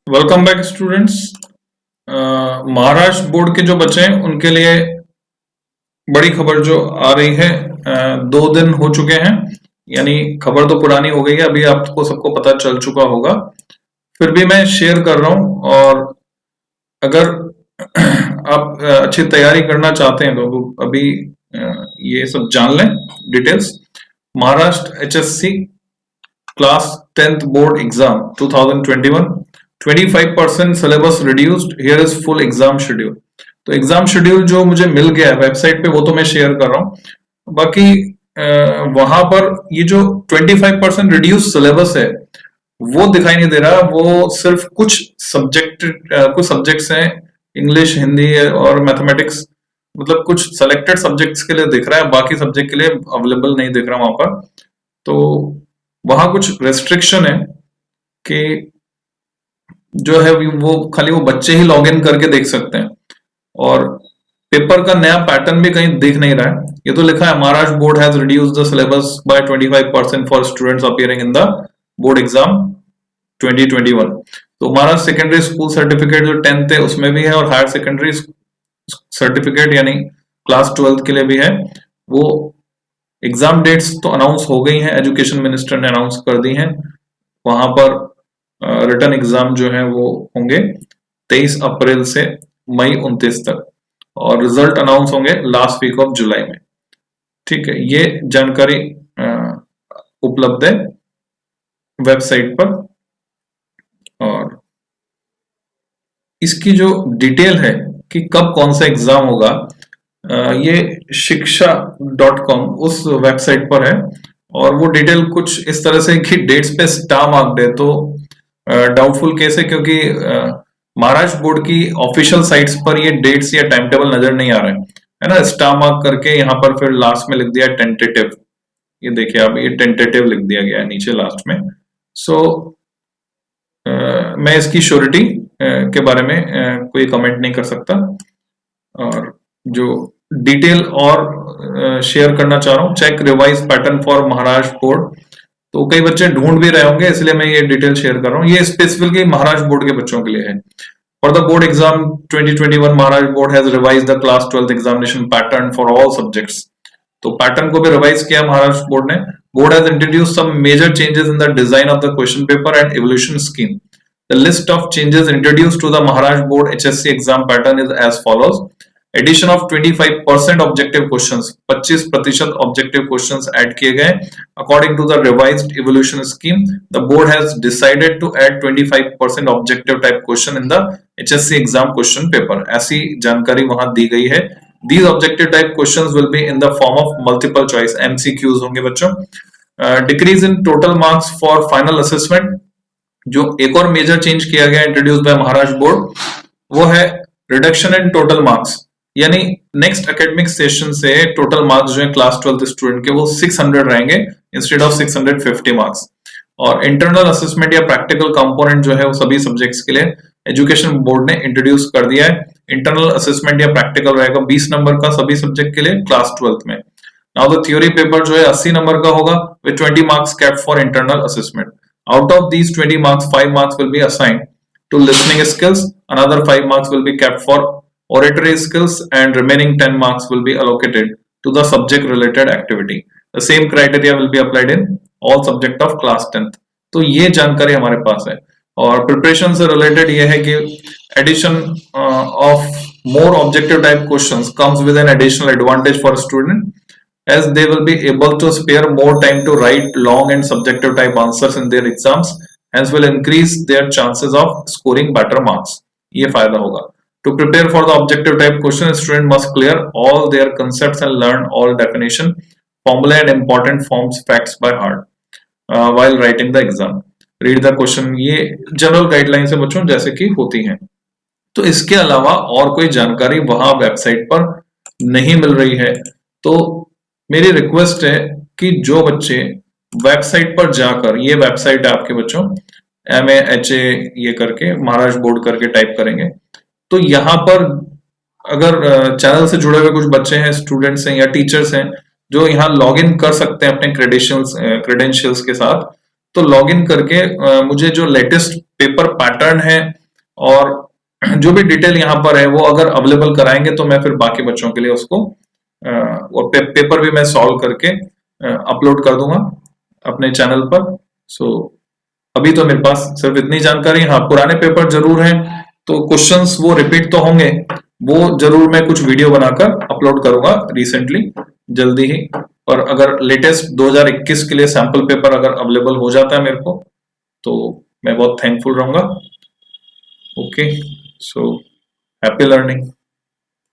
Welcome back students. Maharashtra board के जो बच्चे हैं उनके लिए बड़ी खबर जो आ रही है। 2 दिन हो चुके हैं, यानी खबर तो पुरानी हो गई है, अभी आपको सबको पता चल चुका होगा। फिर भी मैं शेयर कर रहा हूं, और अगर आप अच्छी तैयारी करना चाहते हैं तो अभी ये सब जान लें details. Maharashtra HSC class 10th board exam 2021, 25% syllabus reduced, here is full exam schedule. तो एग्जाम शेड्यूल जो मुझे मिल गया है वेबसाइट पे वो तो मैं शेयर कर रहा हूं। बाकी वहां पर ये जो 25% रिड्यूस सिलेबस है वो दिखाई नहीं दे रहा। वो सिर्फ कुछ सब्जेक्ट्स हैं, इंग्लिश, हिंदी और मैथमेटिक्स, मतलब कुछ सेलेक्टेड सब्जेक्ट्स के लिए दिख रहा है, बाकी सब्जेक्ट के लिए अवेलेबल नहीं दिख रहा वहां पर। तो वहां कुछ रेस्ट्रिक्शन है कि जो है वो खाली वो बच्चे ही लॉग इन करके देख सकते हैं, और पेपर का नया पैटर्न भी कहीं दिख नहीं रहा है। ये तो लिखा है Maharashtra board has reduced the syllabus by 25% for students appearing in the board exam 2021। तो महाराष्ट्र सेकेंडरी स्कूल सर्टिफिकेट जो 10th है उसमें भी है, और हायर सेकेंडरी सर्टिफिकेट यानी क्लास 12th के लिए भी है। वो एग्जाम डेट्स तो अनाउंस हो गई हैं, एजुकेशन मिनिस्टर ने अनाउंस कर दी हैं। वहां पर रिटर्न एग्जाम जो है वो होंगे 23 अप्रैल से मई 29 तक, और रिजल्ट अनाउंस होंगे लास्ट वीक ऑफ जुलाई में। ठीक है, ये जानकारी उपलब्ध है वेबसाइट पर। और इसकी जो डिटेल है कि कब कौन सा एग्जाम होगा, ये shiksha.com उस वेबसाइट पर है, और वो डिटेल कुछ इस तरह से कि डेट्स पे स्टार मार्क्ड है। तो डाउटफुल केस है, क्योंकि महाराष्ट्र बोर्ड की ऑफिशियल साइट्स पर ये डेट्स या टाइम टेबल नजर नहीं आ रहे है ना। स्टार मार्क करके यहाँ पर फिर लास्ट में लिख दिया टेंटेटिव। ये देखिए आप, ये टेंटेटिव लिख दिया गया है नीचे लास्ट में। सो मैं इसकी श्योरिटी के बारे में कोई कमेंट नहीं कर सकता, और जो डिटेल और शेयर करना चाह रहा हूँ, check revise pattern for Maharashtra board. तो कई बच्चे ढूंढ भी रहे होंगे, इसलिए मैं ये डिटेल शेयर कर रहा हूँ। ये स्पेसिफिकली महाराष्ट्र बोर्ड के बच्चों के लिए है। For the board exam 2021, Maharashtra board has revised the class 12th examination pattern for all subjects. तो पैटर्न को भी रिवाइज किया महाराष्ट्र बोर्ड ने। Board has introduced some major changes in the design of the question paper and evolution scheme. The list of changes introduced to the Maharashtra Board HSC exam pattern is as follows. Addition of 25% objective questions, 25% objective questions add किए गए। According to the revised evolution scheme, the board has decided to add 25% objective type question in the HSC exam question paper. ऐसी जानकारी वहां दी गई है। These objective type questions will be in the form of multiple choice MCQs होंगे बच्चों। Decrease in total marks for final assessment। जो एक और मेजर चेंज किया गया इंट्रोड्यूस बाय महाराष्ट्र बोर्ड, वो है रिडक्शन इन टोटल मार्क्स। यानी नेक्स्ट एकेडमिक सेशन से टोटल मार्क्स जो है क्लास 12th स्टूडेंट के वो 600 रहेंगे इंस्टेड ऑफ 650 मार्क्स। और इंटरनल असेसमेंट या प्रैक्टिकल कंपोनेंट जो है वो सभी सब्जेक्ट्स के लिए एजुकेशन बोर्ड ने इंट्रोड्यूस कर दिया है। इंटरनल असेसमेंट या प्रैक्टिकल रहेगा 20 नंबर का सभी सब्जेक्ट के लिए क्लास 12th में। नाउ द थ्योरी पेपर जो है 80 नंबर का होगा with 20 marks capped for internal assessment. Out of these 20 marks, 5 marks will be assigned to listening skills, another 5 marks will be kept for oratory skills, and remaining 10 marks will be allocated to the subject related activity. The same criteria will be applied in all subject of class 10th. तो ये जानकारी हमारे पास है। और preparation से related ये है कि addition of more objective type questions comes with an additional advantage for a student, as they will be able to spare more time to write long and subjective type answers in their exams, hence will increase their chances of scoring better marks. ये फायदा होगा। To prepare for the objective type question, student must clear all their concepts and learn all definition, formula and important forms facts by heart while writing the exam. Read the question, ये general guidelines है बच्चों जैसे कि होती हैं। तो इसके अलावा और कोई जानकारी वहां वेबसाइट पर नहीं मिल रही है। तो मेरी रिक्वेस्ट है कि जो बच्चे वेबसाइट पर जाकर, ये वेबसाइट है आपके बच्चों, MAHA ये करके महाराष्ट्र बोर्ड करके टाइप करेंगे, तो यहाँ पर अगर चैनल से जुड़े हुए कुछ बच्चे हैं, स्टूडेंट्स हैं या टीचर्स हैं जो यहाँ लॉग इन कर सकते हैं अपने क्रेडेंशियल्स के साथ, तो लॉग इन करके मुझे जो लेटेस्ट पेपर पैटर्न है और जो भी डिटेल यहाँ पर है वो अगर अवेलेबल कराएंगे तो मैं फिर बाकी बच्चों के लिए उसको और पेपर भी मैं सॉल्व करके अपलोड कर दूंगा अपने चैनल पर। सो अभी तो मेरे पास सिर्फ इतनी जानकारी। हाँ, पुराने पेपर जरूर हैं तो क्वेश्चंस वो रिपीट तो होंगे, वो जरूर मैं कुछ वीडियो बनाकर अपलोड करूंगा रिसेंटली, जल्दी ही। और अगर लेटेस्ट 2021 के लिए सैंपल पेपर अगर अवेलेबल हो जाता है मेरे को तो मैं बहुत थैंकफुल रहूंगा। Okay, so happy learning.